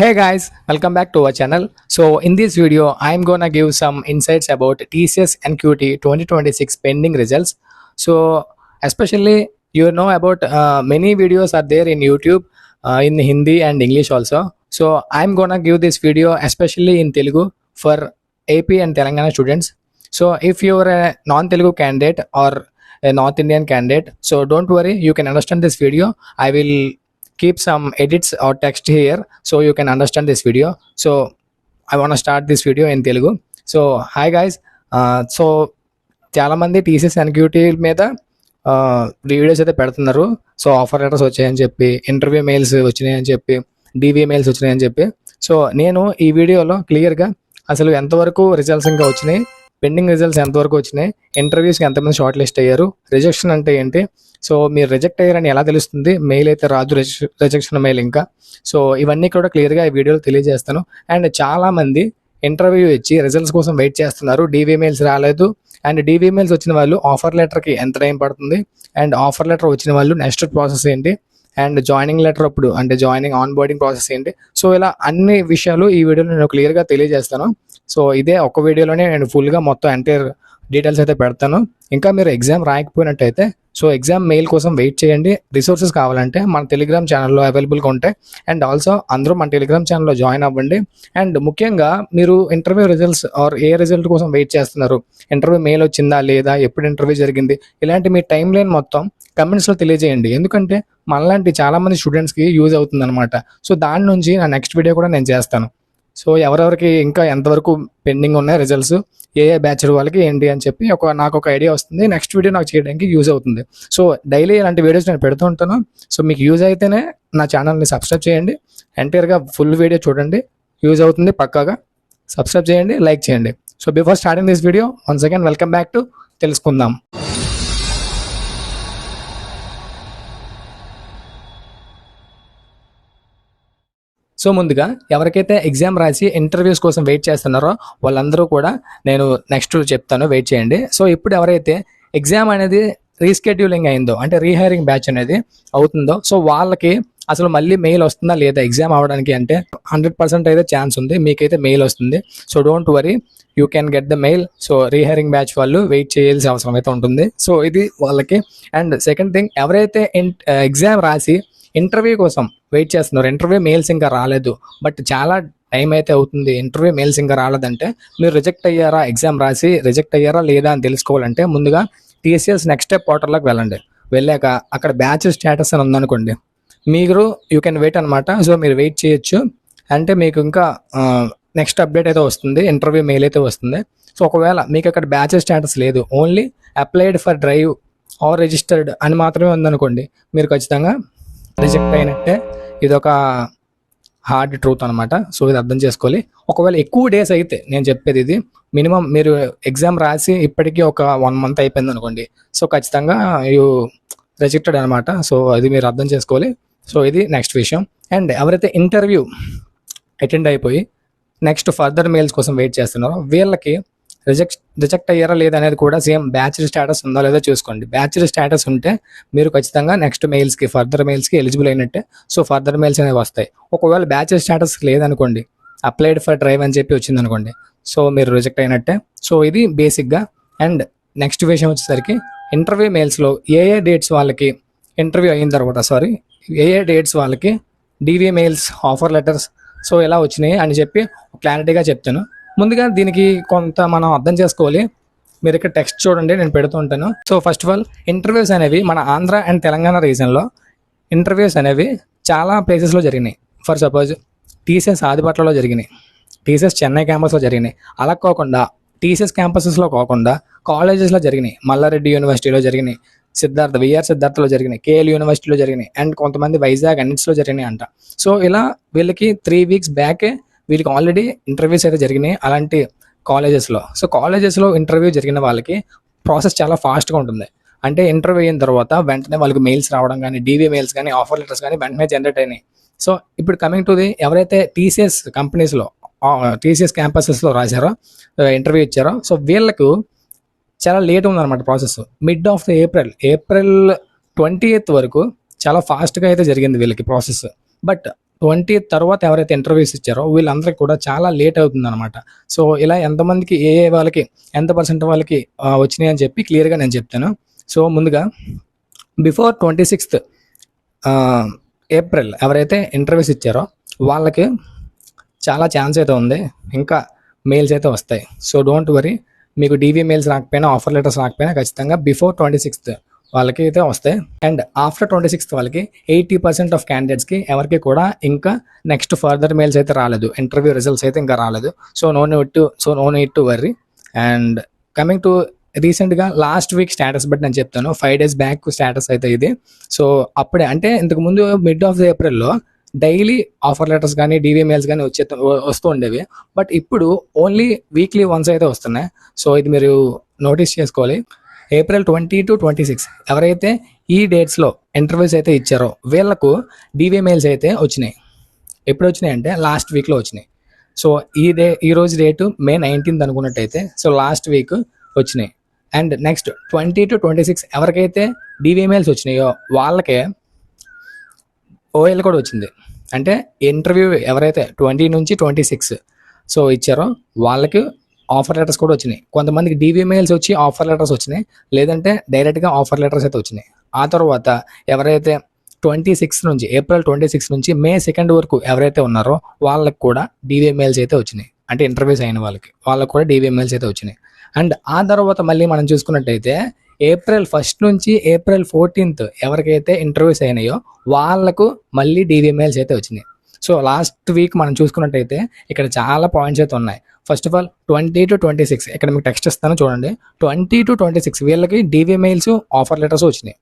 Hey guys, welcome back to our channel. So in this video, I'm gonna give some insights about TCS NQT 2026 pending results. So especially you know about many videos are there in YouTube in Hindi and English also. So I'm gonna give this video especially in Telugu for AP and Telangana students. So if you're a non-Telugu candidate or a North Indian candidate, so don't worry, you can understand this video. I will keep some edits or text here so you can understand this video. So I want to start this video in Telugu. So hi guys, so చాలా మంది TCS NQT మీద videos అయితే పెడుతున్నారు. So offer letters వచ్చాయని చెప్పి, interview mails వచ్చినాయని చెప్పి, DV mails వచ్చినాయని చెప్పి. సో నేను ఈ వీడియోలో క్లియర్గా అసలు ఎంతవరకు రిజల్ట్స్ ఇంకా వచ్చినాయి, పెండింగ్ రిజల్ట్స్ ఎంతవరకు వచ్చినాయి, ఇంటర్వ్యూస్కి ఎంతమంది షార్ట్ లిస్ట్ అయ్యారు, రిజెక్షన్ అంటే ఏంటి, సో మీరు రిజెక్ట్ అయ్యారని ఎలా తెలుస్తుంది, మెయిల్ అయితే రాదు, రిజెక్షన్ మెయిల్ ఇంకా. సో ఇవన్నీ కూడా క్లియర్గా ఈ వీడియోలో తెలియజేస్తాను. అండ్ చాలామంది ఇంటర్వ్యూ ఇచ్చి రిజల్ట్స్ కోసం వెయిట్ చేస్తున్నారు, డీవీ మెయిల్స్ రాలేదు. అండ్ డీవీ మెయిల్స్ వచ్చిన వాళ్ళు ఆఫర్ లెటర్కి ఎంత టైం పడుతుంది, అండ్ ఆఫర్ లెటర్ వచ్చిన వాళ్ళు నెక్స్ట్ ప్రాసెస్ ఏంటి, అండ్ జాయినింగ్ లెటర్ అప్పుడు అంటే జాయినింగ్ ఆన్ బోర్డింగ్ ప్రాసెస్ ఏంటి. సో ఇలా అన్ని విషయాలు ఈ వీడియోలో నేను క్లియర్గా తెలియజేస్తాను. సో ఇదే ఒక వీడియోలోనే నేను ఫుల్గా మొత్తం ఎంటైర్ డీటెయిల్స్ అయితే పెడతాను. ఇంకా మీరు ఎగ్జామ్ రాయకపోయినట్టయితే సో ఎగ్జామ్ మెయిల్ కోసం వెయిట్ చేయండి. రిసోర్సెస్ కావాలంటే మన టెలిగ్రామ్ ఛానల్లో అవైలబుల్గా ఉంటాయి. అండ్ ఆల్సో అందరూ మన టెలిగ్రామ్ ఛానల్లో జాయిన్ అవ్వండి. అండ్ ముఖ్యంగా మీరు interview results or a result కోసం వెయిట్ చేస్తున్నారు, ఇంటర్వ్యూ మెయిల్ వచ్చిందా లేదా, ఎప్పుడు ఇంటర్వ్యూ జరిగింది, ఇలాంటి మీ టైం లైన్ మొత్తం కమెంట్స్లో తెలియజేయండి. ఎందుకంటే మనలాంటి చాలామంది స్టూడెంట్స్కి యూజ్ అవుతుంది అనమాట. సో దాని నుంచి నా నెక్స్ట్ వీడియో కూడా నేను చేస్తాను. సో ఎవరెవరికి ఇంకా ఎంతవరకు పెండింగ్ ఉన్నాయి రిజల్ట్స్, ఏ బ్యాచ్ వాళ్ళకి ఏంటి అని చెప్పి నాకు ఒక ఐడియా వస్తుంది. నెక్స్ట్ వీడియో నాకు చేయడానికి యూజ్ అవుతుంది. సో డైలీ ఇలాంటి వీడియోస్ నేను పెడుతూ ఉంటాను. సో మీకు యూజ్ అయితేనే నా ఛానల్ని సబ్స్క్రైబ్ చేయండి, ఎంటైర్గా ఫుల్ వీడియో చూడండి, యూజ్ అవుతుంది పక్కాగా. సబ్స్క్రైబ్ చేయండి, లైక్ చేయండి. So before starting this video once again welcome back to తెలుసుకుందాం. సో ముందుగా ఎవరికైతే ఎగ్జామ్ రాసి ఇంటర్వ్యూస్ కోసం వెయిట్ చేస్తున్నారో వాళ్ళందరూ కూడా నేను నెక్స్ట్ చెప్తాను, వెయిట్ చేయండి. సో ఇప్పుడు ఎవరైతే ఎగ్జామ్ అనేది రీస్కెడ్యూలింగ్ అయిందో అంటే రీహైరింగ్ బ్యాచ్ అనేది అవుతుందో సో వాళ్ళకి అసలు మళ్ళీ మెయిల్ వస్తుందా లేదా ఎగ్జామ్ అవ్వడానికి అంటే 100% అయితే ఛాన్స్ ఉంది, మీకైతే మెయిల్ వస్తుంది. So don't worry, you can get the mail. So rehiring batch వాళ్ళు వెయిట్ చేయాల్సిన అవసరం అయితే ఉంటుంది. సో ఇది వాళ్ళకి. అండ్ సెకండ్ థింగ్, ఎవరైతే ఎగ్జామ్ రాసి ఇంటర్వ్యూ కోసం వెయిట్ చేస్తున్నారు, ఇంటర్వ్యూ మెయిల్స్ ఇంకా రాలేదు, బట్ చాలా టైం అయితే అవుతుంది, ఇంటర్వ్యూ మెయిల్స్ ఇంకా రాలేదంటే మీరు రిజెక్ట్ అయ్యారా, ఎగ్జామ్ రాసి రిజెక్ట్ అయ్యారా లేదా అని తెలుసుకోవాలంటే ముందుగా టీసీఎస్ నెక్స్ట్ స్టెప్ పోర్టల్లోకి వెళ్ళండి. వెళ్ళాక అక్కడ బ్యాచ్ స్టేటస్ అని ఉందనుకోండి, మీరు యూ కెన్ వెయిట్ అనమాట. సో మీరు వెయిట్ చేయొచ్చు. అంటే మీకు ఇంకా నెక్స్ట్ అప్డేట్ అయితే వస్తుంది, ఇంటర్వ్యూ మెయిల్ అయితే వస్తుంది. సో ఒకవేళ మీకు అక్కడ బ్యాచ్ స్టేటస్ లేదు, only applied for drive or registered అని మాత్రమే ఉందనుకోండి, మీరు ఖచ్చితంగా రిజెక్ట్ అయినట్టే. ఇది ఒక హార్డ్ ట్రూత్ అనమాట. సో ఇది అర్థం చేసుకోవాలి. ఒకవేళ ఎక్కువ డేస్ అయితే నేను చెప్పేది ఇది, మినిమం మీరు ఎగ్జామ్ రాసి ఇప్పటికీ ఒక 1 month అయిపోయింది అనుకోండి, సో ఖచ్చితంగా యూ రిజెక్టెడ్ అనమాట. సో అది మీరు అర్థం చేసుకోవాలి. సో ఇది నెక్స్ట్ విషయం. అండ్ ఎవరైతే ఇంటర్వ్యూ అటెండ్ అయిపోయి నెక్స్ట్ ఫర్దర్ మెయిల్స్ కోసం వెయిట్ చేస్తున్నారో వీళ్ళకి రిజెక్ట్ అయ్యారా లేదా అనేది కూడా సేమ్ బ్యాచ్ స్టేటస్ ఉందా లేదా చూసుకోండి. బ్యాచ్ స్టేటస్ ఉంటే మీరు ఖచ్చితంగా నెక్స్ట్ మెయిల్స్కి ఫర్దర్ మెయిల్స్కి ఎలిజిబుల్ అయినట్టే. సో ఫర్దర్ మెయిల్స్ అనేవి వస్తాయి. ఒకవేళ బ్యాచ్ స్టేటస్ లేదనుకోండి, అప్లైడ్ ఫర్ డ్రైవ్ అని చెప్పి వచ్చింది అనుకోండి, సో మీరు రిజెక్ట్ అయినట్టే. సో ఇది బేసిక్గా. అండ్ నెక్స్ట్ విషయం వచ్చేసరికి ఇంటర్వ్యూ మెయిల్స్లో ఏ డేట్స్ వాళ్ళకి ఇంటర్వ్యూ అయిన తర్వాత ఏ డేట్స్ వాళ్ళకి DV mails, offer letters so ఎలా వచ్చినాయి అని చెప్పి క్లారిటీగా చెప్తాను. ముందుగా దీనికి కొంత మనం అర్థం చేసుకోవాలి. మీరు ఇక్కడ టెక్స్ట్ చూడండి, నేను పెడుతూ ఉంటాను. So first of all interviews అనేవి మన ఆంధ్ర అండ్ తెలంగాణ రీజన్లో ఇంటర్వ్యూస్ అనేవి చాలా ప్లేసెస్లో జరిగినాయి. ఫర్ సపోజ్ టీసీఎస్ ఆదిపట్లలో జరిగినాయి, టీసీఎస్ చెన్నై క్యాంపస్లో జరిగినాయి. అలా కాకుండా టీసీఎస్ క్యాంపసెస్లో కాకుండా కాలేజెస్లో జరిగినాయి. మల్లారెడ్డి యూనివర్సిటీలో జరిగినాయి, విఆర్ సిద్ధార్థలో జరిగినాయి, కేఎల్ యూనివర్సిటీలో జరిగినాయి, అండ్ కొంతమంది వైజాగ్ అన్నిట్స్లో జరిగినాయి అంట. సో ఇలా వీళ్ళకి 3 weeks బ్యాకే వీళ్ళకి ఆల్రెడీ ఇంటర్వ్యూస్ అయితే జరిగినాయి అలాంటి కాలేజెస్లో. సో కాలేజెస్లో ఇంటర్వ్యూ జరిగిన వాళ్ళకి ప్రాసెస్ చాలా ఫాస్ట్గా ఉంటుంది. అంటే ఇంటర్వ్యూ అయిన తర్వాత వెంటనే వాళ్ళకి మెయిల్స్ రావడం కానీ, డీవీ మెయిల్స్ కానీ, ఆఫర్ లెటర్స్ కానీ వెంటనే జనరేట్ అయినాయి. సో ఇప్పుడు కమింగ్ టు ది ఎవరైతే టీసీఎస్ కంపెనీస్లో టీసీఎస్ క్యాంపసెస్లో రాశారో, ఇంటర్వ్యూ ఇచ్చారో, సో వీళ్ళకు చాలా లేట్ ఉందన్నమాట process. Mid of the April 20th వరకు చాలా ఫాస్ట్గా అయితే జరిగింది వీళ్ళకి ప్రాసెస్. బట్ 20 తర్వాత ఎవరైతే ఇంటర్వ్యూస్ ఇచ్చారో వీళ్ళందరికీ కూడా చాలా లేట్ అవుతుందన్నమాట. సో ఇలా ఎంతమందికి వాళ్ళకి ఎంత పర్సెంట్ వాళ్ళకి వచ్చినాయి అని చెప్పి క్లియర్గా నేను చెప్తాను. సో ముందుగా బిఫోర్ 26th ఏప్రిల్ ఎవరైతే ఇంటర్వ్యూస్ ఇచ్చారో వాళ్ళకి చాలా ఛాన్స్ అయితే ఉంది, ఇంకా మెయిల్స్ అయితే వస్తాయి. సో డోంట్ వరీ, మీకు డీవీ మెయిల్స్ రాకపోయినా, ఆఫర్ లెటర్స్ రాకపోయినా ఖచ్చితంగా బిఫోర్ 26th వాళ్ళకి అయితే వస్తాయి. అండ్ ఆఫ్టర్ 26th వాళ్ళకి 80% ఆఫ్ క్యాండిడేట్స్కి ఎవరికి కూడా ఇంకా నెక్స్ట్ ఫర్దర్ మెయిల్స్ అయితే రాలేదు, ఇంటర్వ్యూ రిజల్ట్స్ అయితే ఇంకా రాలేదు. So no need to worry. And coming to రీసెంట్గా లాస్ట్ వీక్ స్టేటస్ బట్టి నేను చెప్తాను. 5 days బ్యాక్ స్టేటస్ అయితే ఇది. సో అప్పుడే అంటే ఇంతకుముందు మిడ్ ఆఫ్ ది ఏప్రిల్లో డైలీ ఆఫర్ లెటర్స్ కానీ డీవీ మెయిల్స్ కానీ వస్తూ ఉండేవి. బట్ ఇప్పుడు ఓన్లీ వీక్లీ వన్స్ అయితే వస్తున్నాయి. సో ఇది మీరు నోటీస్ చేసుకోవాలి. April 20 to 26 ఎవరైతే ఈ డేట్స్లో ఇంటర్వ్యూస్ అయితే ఇచ్చారో వీళ్ళకు డీవీ మెయిల్స్ అయితే వచ్చినాయి. ఎప్పుడు వచ్చినాయి అంటే లాస్ట్ వీక్లో వచ్చినాయి. సో ఈ రోజు డేటు May 19th అనుకున్నట్టయితే సో లాస్ట్ వీక్ వచ్చినాయి. అండ్ నెక్స్ట్ 20 to 26 ఎవరికైతే డీవీ మెయిల్స్ వచ్చినాయో వాళ్ళకే ఓఎల్ కూడా వచ్చింది. అంటే ఇంటర్వ్యూ ఎవరైతే 20 నుంచి 26 సో ఇచ్చారో వాళ్ళకి ఆఫర్ లెటర్స్ కూడా వచ్చినాయి. కొంతమందికి డీవీ మెయిల్స్ వచ్చి ఆఫర్ లెటర్స్ వచ్చినాయి, లేదంటే డైరెక్ట్గా ఆఫర్ లెటర్స్ అయితే వచ్చినాయి. ఆ తర్వాత ఎవరైతే 26 నుంచి April 26 నుంచి May 2 వరకు ఎవరైతే ఉన్నారో వాళ్ళకి కూడా డీవీ మెయిల్స్ అయితే వచ్చినాయి. అంటే ఇంటర్వ్యూస్ అయిన వాళ్ళకి కూడా డీవీ మెయిల్స్ అయితే వచ్చినాయి. అండ్ ఆ తర్వాత మళ్ళీ మనం చూసుకున్నట్టయితే April 1 నుంచి April 14th ఎవరికైతే ఇంటర్వ్యూస్ అయినాయో వాళ్ళకు మళ్ళీ డీవీ మెయిల్స్ అయితే వచ్చినాయి. సో లాస్ట్ వీక్ మనం చూసుకున్నట్టయితే ఇక్కడ చాలా పాయింట్స్ అయితే ఉన్నాయి. ఫస్ట్ ఆఫ్ ఆల్ 20 to 26 ఇక్కడ మీకు టెక్స్ట్ ఇస్తాను చూడండి. 20 to 26 వీళ్ళకి డీవీ మెయిల్స్ ఆఫర్ లెటర్స్ వచ్చినాయి.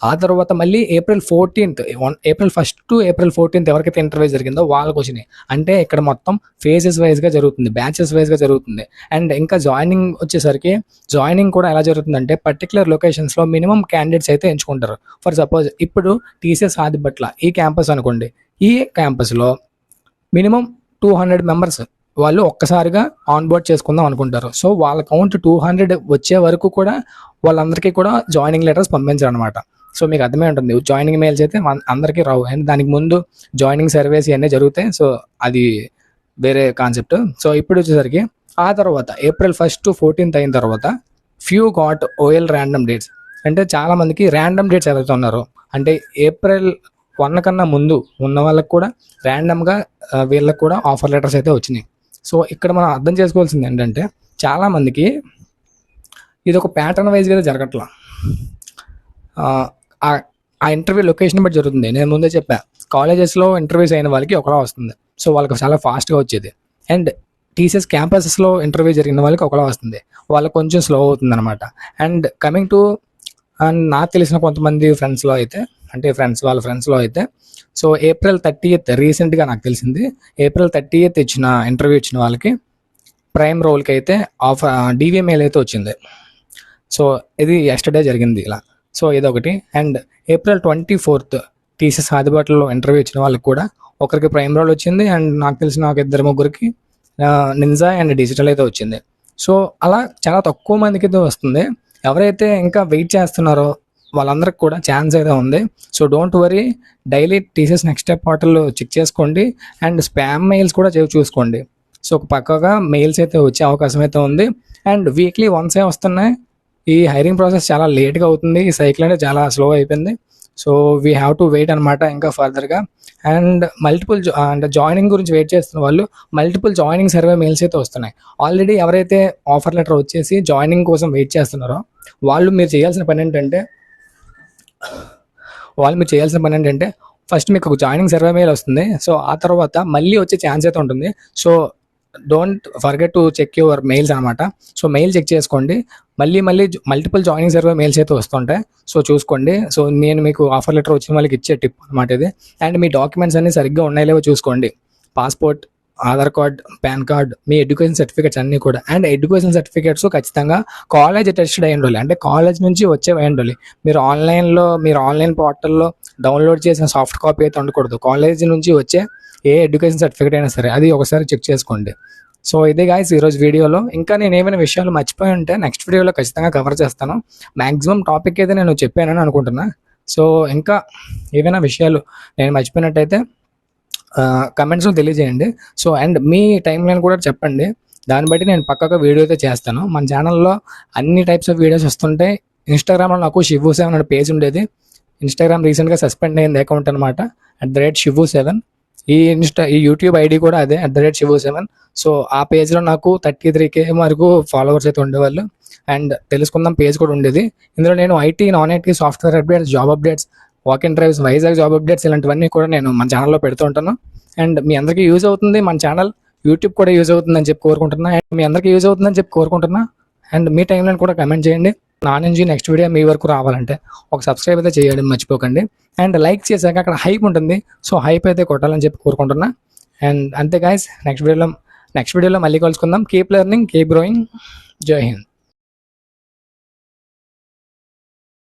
ఆ తర్వాత మళ్ళీ April 1st to April 14th ఎవరికైతే ఇంటర్వ్యూ జరిగిందో వాళ్ళకి వచ్చినాయి. అంటే ఇక్కడ మొత్తం ఫేజెస్ వైజ్గా జరుగుతుంది, బ్యాచెస్ వైజ్గా జరుగుతుంది. అండ్ ఇంకా జాయినింగ్ వచ్చేసరికి జాయినింగ్ కూడా ఎలా జరుగుతుందంటే పర్టికులర్ లొకేషన్స్లో మినిమం క్యాండిడేట్స్ అయితే ఎంచుకుంటారు. ఫర్ సపోజ్ ఇప్పుడు TCS ఆదిబట్ల ఈ క్యాంపస్ అనుకోండి. ఈ క్యాంపస్లో మినిమం 200 మెంబర్స్ వాళ్ళు ఒక్కసారిగా ఆన్ బోర్డ్ చేసుకుందాం అనుకుంటారు. సో వాళ్ళ కౌంట్ 200 వచ్చే వరకు కూడా వాళ్ళందరికీ కూడా జాయినింగ్ లెటర్స్ పంపించారు అనమాట. సో మీకు అర్థమే ఉంటుంది, జాయినింగ్ మెయిల్స్ అయితే అందరికీ రావు. అండ్ దానికి ముందు జాయినింగ్ సర్వేస్ ఇవన్నీ జరుగుతాయి. సో అది వేరే కాన్సెప్ట్. సో ఇప్పుడు వచ్చేసరికి ఆ తర్వాత April 1st to 14th అయిన తర్వాత ఫ్యూ గాట్ ఓఎల్ ర్యాండమ్ డేట్స్. అంటే చాలామందికి ర్యాండమ్ డేట్స్ ఎవరైతే ఉన్నారో అంటే April 1 కన్నా ముందు ఉన్న వాళ్ళకి కూడా ర్యాండమ్గా వీళ్ళకి కూడా ఆఫర్ లెటర్స్ అయితే వచ్చినాయి. సో ఇక్కడ మనం అర్థం చేసుకోవాల్సింది ఏంటంటే చాలామందికి ఇది ఒక ప్యాటర్న్ వైజ్గా జరగట్లా. ఆ ఇంటర్వ్యూ లొకేషన్ బట్టి జరుగుతుంది. నేను ముందే చెప్పా, కాలేజెస్లో ఇంటర్వ్యూస్ అయిన వాళ్ళకి ఒకలా వస్తుంది. సో వాళ్ళకి చాలా ఫాస్ట్గా వచ్చేది. అండ్ TCS క్యాంపసెస్లో ఇంటర్వ్యూ జరిగిన వాళ్ళకి ఒకలా వస్తుంది, వాళ్ళకి కొంచెం స్లో అవుతుంది అనమాట. అండ్ కమింగ్ టు నాకు తెలిసిన కొంతమంది ఫ్రెండ్స్లో అయితే వాళ్ళ ఫ్రెండ్స్లో అయితే సో April 30th రీసెంట్గా నాకు తెలిసింది. April 30th ఇంటర్వ్యూ ఇచ్చిన వాళ్ళకి ప్రైమ్ రోల్కి అయితే డీవీ మెయిల్ అయితే వచ్చింది. సో ఇది ఎస్టర్డే జరిగింది ఇలా. సో ఇదొకటి. అండ్ April 24th TCS ఆదిబట్లలో ఇంటర్వ్యూ ఇచ్చిన వాళ్ళకి కూడా ఒకరికి ప్రైమ్ రోల్ వచ్చింది. అండ్ నాకు తెలిసిన ఒక 2-3 నింజా అండ్ డిజిటల్ అయితే వచ్చింది. సో అలా చాలా తక్కువ మందికి అయితే వస్తుంది. ఎవరైతే ఇంకా వెయిట్ చేస్తున్నారో వాళ్ళందరికి కూడా ఛాన్స్ అయితే ఉంది. So don't worry, daily TCS next step portal check చేసుకోండి. అండ్ స్పామ్ మెయిల్స్ కూడా చూసుకోండి. సో పక్కగా మెయిల్స్ అయితే వచ్చే అవకాశం అయితే ఉంది. అండ్ వీక్లీ వన్సే వస్తున్నాయి. ఈ హైరింగ్ ప్రాసెస్ చాలా లేట్గా అవుతుంది. ఈ సైకిల్ అనేది చాలా స్లో అయిపోయింది. So we have to wait అనమాట ఇంకా ఫర్దర్గా. అండ్ అంటే జాయినింగ్ గురించి వెయిట్ చేస్తున్న వాళ్ళు మల్టిపుల్ జాయినింగ్ సర్వే మెయిల్స్ అయితే వస్తున్నాయి. ఆల్రెడీ ఎవరైతే ఆఫర్ లెటర్ వచ్చేసి జాయినింగ్ కోసం వెయిట్ చేస్తున్నారో మీరు చేయాల్సిన పని ఏంటంటే ఫస్ట్ మీకు ఒక జాయినింగ్ సర్వే మెయిల్ వస్తుంది. సో ఆ తర్వాత మళ్ళీ వచ్చే ఛాన్స్ అయితే ఉంటుంది. So don't forget to check your mails అనమాట. సో మెయిల్ చెక్ చేసుకోండి. మళ్ళీ మల్టిపుల్ జాయినింగ్ సర్వే మెయిల్స్ అయితే వస్తుంటాయి. సో చూసుకోండి. సో నేను మీకు ఆఫర్ లెటర్ వచ్చిన వాళ్ళకి ఇచ్చే టిప్ అనమాట ఇది. అండ్ మీ డాక్యుమెంట్స్ అన్ని సరిగ్గా ఉన్నాయో చూసుకోండి. Passport, Aadhaar card, PAN card, మీ ఎడ్యుకేషన్ సర్టిఫికేట్స్ అన్నీ కూడా. అండ్ ఎడ్యుకేషన్ సర్టిఫికేట్స్ ఖచ్చితంగా కాలేజ్ అటెస్టెడ్ అయి ఉండాలి, అంటే కాలేజ్ నుంచి వచ్చేవి ఉండాలి. మీరు ఆన్లైన్ పోర్టల్లో డౌన్లోడ్ చేసిన సాఫ్ట్ కాపీ అయితే ఉండకూడదు. కాలేజ్ నుంచి వచ్చే ఏ ఎడ్యుకేషన్ సర్టిఫికేట్ అయినా సరే అది ఒకసారి చెక్ చేసుకోండి. సో ఇదే గాయ్స్ ఈరోజు వీడియోలో. ఇంకా నేను ఏమైనా విషయాలు మర్చిపోయి ఉంటే నెక్స్ట్ వీడియోలో ఖచ్చితంగా కవర్ చేస్తాను. మ్యాక్సిమం టాపిక్ అయితే నేను చెప్పానని అనుకుంటున్నా. సో ఇంకా ఏవైనా విషయాలు నేను మర్చిపోయినట్టయితే కమెంట్స్లో తెలియజేయండి. So and me time line కూడా చెప్పండి, దాన్ని బట్టి నేను పక్కగా వీడియో అయితే చేస్తాను. మన ఛానల్లో అన్ని టైప్స్ ఆఫ్ వీడియోస్ వస్తుంటాయి. ఇన్స్టాగ్రామ్లో నాకు Shivu7 అనే పేజ్ ఉండేది. ఇన్స్టాగ్రామ్ రీసెంట్గా సస్పెండ్ అయింది అకౌంట్ అనమాట, @Shivu7. ఈ యూట్యూబ్ ఐడి కూడా అదే @Shivu7. సో ఆ పేజ్లో నాకు 33K వరకు ఫాలోవర్స్ అయితే ఉండేవాళ్ళు. అండ్ తెలుసుకుందాం పేజ్ కూడా ఉండేది. ఇందులో నేను IT, non IT, software updates, job updates, walk in drives, Vizag job updates ఇలాంటివన్నీ కూడా నేను మన ఛానల్లో పెడుతూ ఉంటాను. అండ్ మీ అందరికీ యూజ్ అవుతుంది మన ఛానల్, యూట్యూబ్ కూడా యూజ్ అవుతుందని చెప్పి కోరుకుంటున్నా. అండ్ మీ అందరికీ యూజ్ అవుతుందని చెప్పి కోరుకుంటున్నా. అండ్ మీ టైంలో కూడా కమెంట్ చేయండి. నా నుంచి నెక్స్ట్ వీడియో మీ వరకు రావాలంటే ఒక సబ్స్క్రైబ్ అయితే చేయడం మర్చిపోకండి. అండ్ లైక్ చేశాక అక్కడ హైప్ ఉంటుంది, సో హైప్ అయితే కొట్టాలని చెప్పి కోరుకుంటున్నా. అండ్ అంతే గైస్, నెక్స్ట్ వీడియోలో మళ్ళీ కలుసుకుందాం. Keep learning, keep growing. జై హింద్.